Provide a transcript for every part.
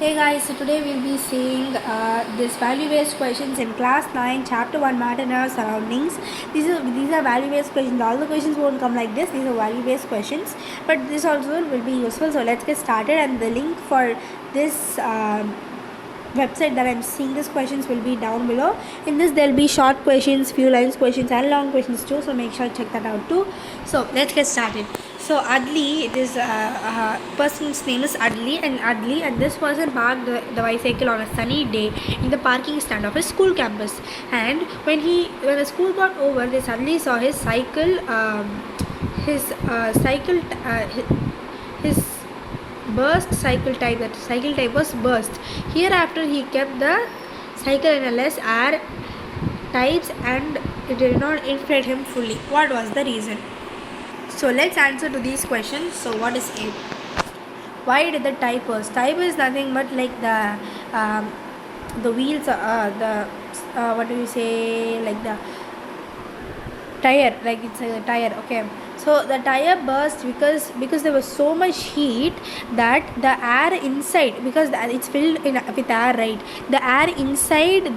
Hey guys, so today we'll be seeing this value-based questions in class 9, chapter 1, matter and our surroundings. These are value-based questions. All the questions won't come like this. These are value-based questions, but this also will be useful. So let's get started, and the link for this website that I'm seeing these questions will be down below. In this there'll be short questions, few lines questions, and long questions too, so make sure to check that out too. So let's get started. So Adli, this person's name is Adli, and this person parked the bicycle on a sunny day in the parking stand of his school campus. And when the school got over, they suddenly saw his cycle, his burst cycle type. That cycle type was burst. Hereafter, he kept the cycle in a less air types, and it did not inflate him fully. What was the reason? So let's answer to these questions. So what is A? Why did the type burst? Type is nothing but like the wheels, what do you say, like the tire, like it's a tire. Okay, so the tire burst because there was so much heat that the air inside, because it's filled with air, right? The air inside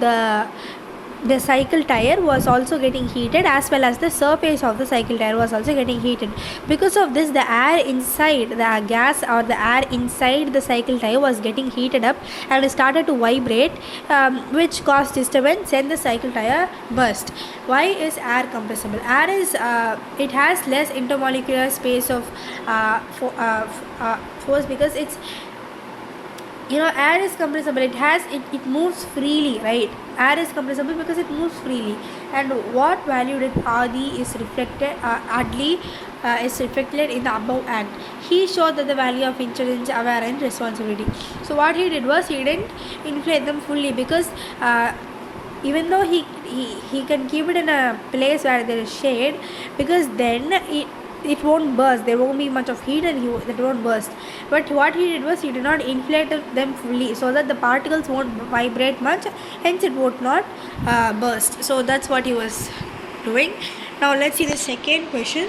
the cycle tire was also getting heated, as well as the surface of the cycle tire was also getting heated. Because of this, the air inside, the gas or the air inside the cycle tire was getting heated up and started to vibrate, which caused disturbance and the cycle tire burst. Why is air compressible? Air is it has less intermolecular space of force, because it's, air is compressible. It moves freely, right? Air is compressible because it moves freely. And what value did Adli is reflected in the above act? He showed that the value of intelligence, awareness, and responsibility. So what he did was, he didn't inflate them fully, because even though he can keep it in a place where there is shade, because then it won't burst, there won't be much of heat, and it won't burst. But what he did was, he did not inflate them fully, so that the particles won't vibrate much, hence it would not burst. So that's what he was doing. Now let's see the second question.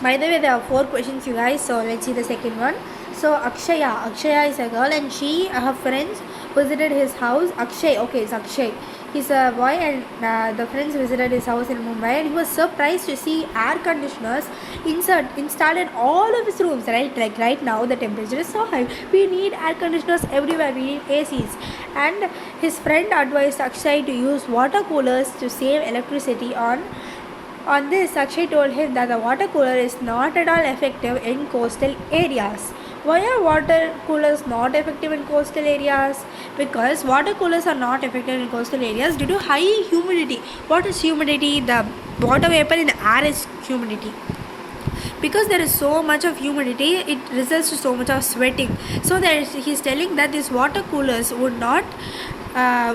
By the way, there are 4 questions, you guys, so let's see the second one. So Akshaya is a girl, and her friends visited his house. It's Akshay. He's a boy, and the friends visited his house in Mumbai, and he was surprised to see air conditioners installed in all of his rooms, right? Like right now the temperature is so high, we need air conditioners everywhere, we need ACs. And his friend advised Akshay to use water coolers to save electricity. On this, Akshay told him that the water cooler is not at all effective in coastal areas. Why are water coolers not effective in coastal areas? Because water coolers are not effective in coastal areas due to high humidity. What is humidity? The water vapor in the air is humidity. Because there is so much of humidity, it results to so much of sweating. So he's telling that these water coolers would not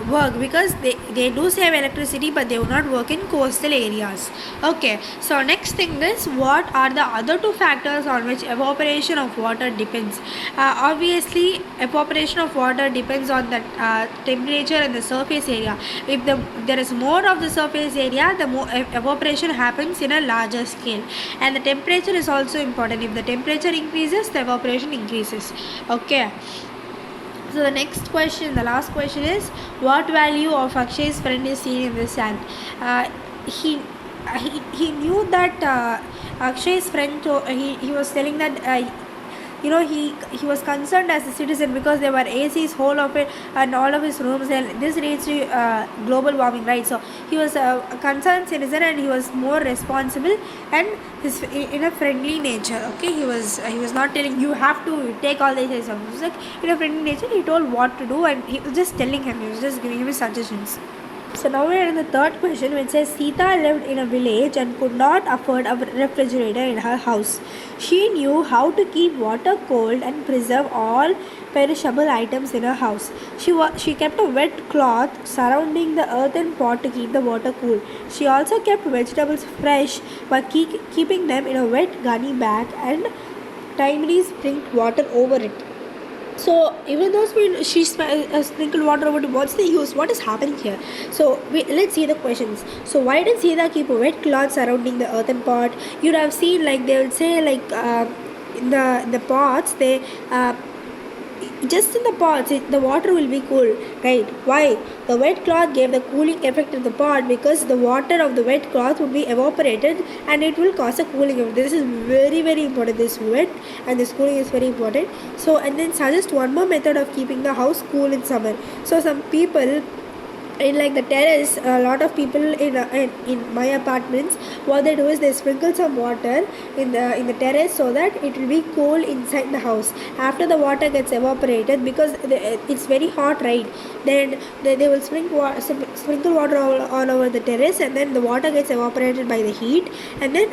work, because they do save electricity, but they will not work in coastal areas. Okay, so next thing is, what are the other 2 factors on which evaporation of water depends? Obviously, evaporation of water depends on the temperature and the surface area. If there is more of the surface area, the more evaporation happens in a larger scale. And the temperature is also important. If the temperature increases, the evaporation increases. Okay. So the next question, the last question is, what value of Akshay's friend is seen in this act? He knew that Akshay's friend, he was telling that he was concerned as a citizen, because there were ACs whole of it and all of his rooms, and this leads to global warming, right? So he was a concerned citizen, and he was more responsible, and his in a friendly nature. Okay, he was not telling you have to take all these things. He was like, in a friendly nature, he told what to do, and he was just telling him, he was just giving him suggestions. So now we are in the third question, which says, Sita lived in a village and could not afford a refrigerator in her house. She knew how to keep water cold and preserve all perishable items in her house. She kept a wet cloth surrounding the earthen pot to keep the water cool. She also kept vegetables fresh by keeping them in a wet gunny bag and timely sprinkled water over it. So even though she sprinkled water over it, what's the use? What is happening here? So let's see the questions. So why did Sita keep a wet cloth surrounding the earthen pot? You'd have seen, like, they would say, like, in the pots, just in the pots the water will be cool, right? Why? The wet cloth gave the cooling effect in the pot because the water of the wet cloth would be evaporated and it will cause a cooling effect. This is very very important, this wet and this cooling is very important. So and then suggest one more method of keeping the house cool in summer. So some people in like the terrace, a lot of people in my apartments, what they do is they sprinkle some water in the terrace so that it will be cool inside the house after the water gets evaporated, because it's very hot, right? Then they will sprinkle water all over the terrace, and then the water gets evaporated by the heat, and then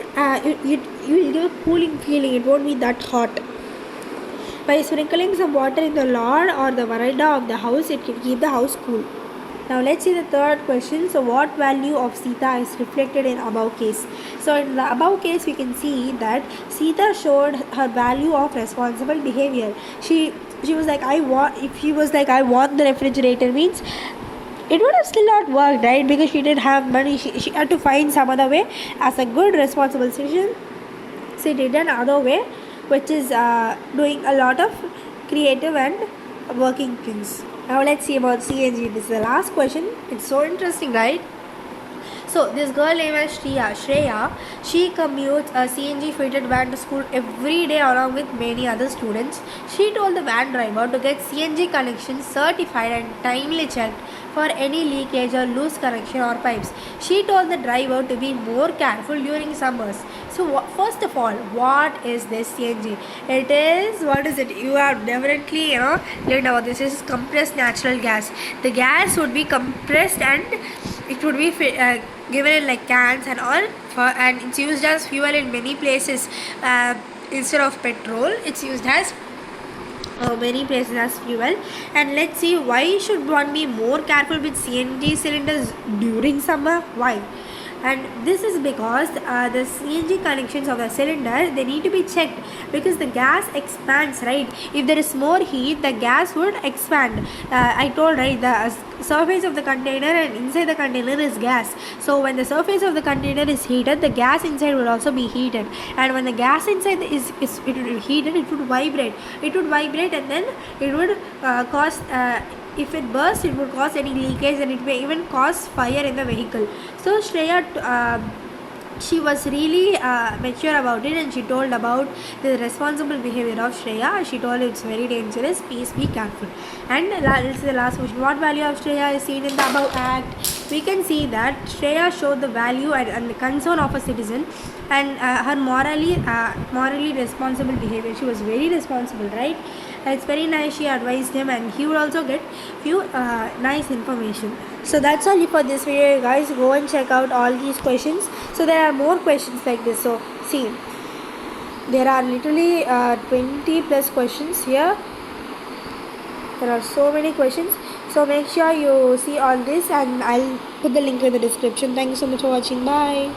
you will get a cooling feeling, it won't be that hot. By sprinkling some water in the lawn or the veranda of the house, it can keep the house cool. Now let's see the third question. So what value of Sita is reflected in above case? So in the above case we can see that Sita showed her value of responsible behavior. She was like, if she was like, I want the refrigerator, means it would have still not worked, right? Because she didn't have money. She had to find some other way. As a good responsible citizen, she did another way, which is doing a lot of creative and working things. Now let's see about CNG. This is the last question. It's so interesting, right? So this girl named as Shreya, she commutes a CNG fitted van to school every day along with many other students. She told the van driver to get CNG connection certified and timely checked for any leakage or loose connection or pipes. She told the driver to be more careful during summers. So first of all, what is this CNG? It is, what is it? You have definitely learned about this. This is compressed natural gas. The gas would be compressed and it would be given in like cans and all, and it's used as fuel in many places. Instead of petrol, it's used as many places as fuel. And let's see, why should one be more careful with CNG cylinders during summer? Why? And this is because the CNG connections of the cylinder, they need to be checked, because the gas expands, right? If there is more heat, the gas would expand. I told, right, the surface of the container and inside the container is gas. So when the surface of the container is heated, the gas inside will also be heated, and when the gas inside is heated, it would vibrate. And then it would cause if it bursts, it would cause any leakage, and it may even cause fire in the vehicle. So Shreya, she was really mature about it, and she told about the responsible behavior of Shreya. She told it's very dangerous, please be careful. And this is the last question. What value of Shreya is seen in the above act? We can see that Shreya showed the value and the concern of a citizen, and her morally responsible behavior. She was very responsible, right? It's very nice. She advised him, and he would also get few nice information. So that's all for this video, guys. Go and check out all these questions. So there are more questions like this. So see, there are literally 20 plus questions here. There are so many questions. So make sure you see all this, and I'll put the link in the description. Thank you so much for watching. Bye.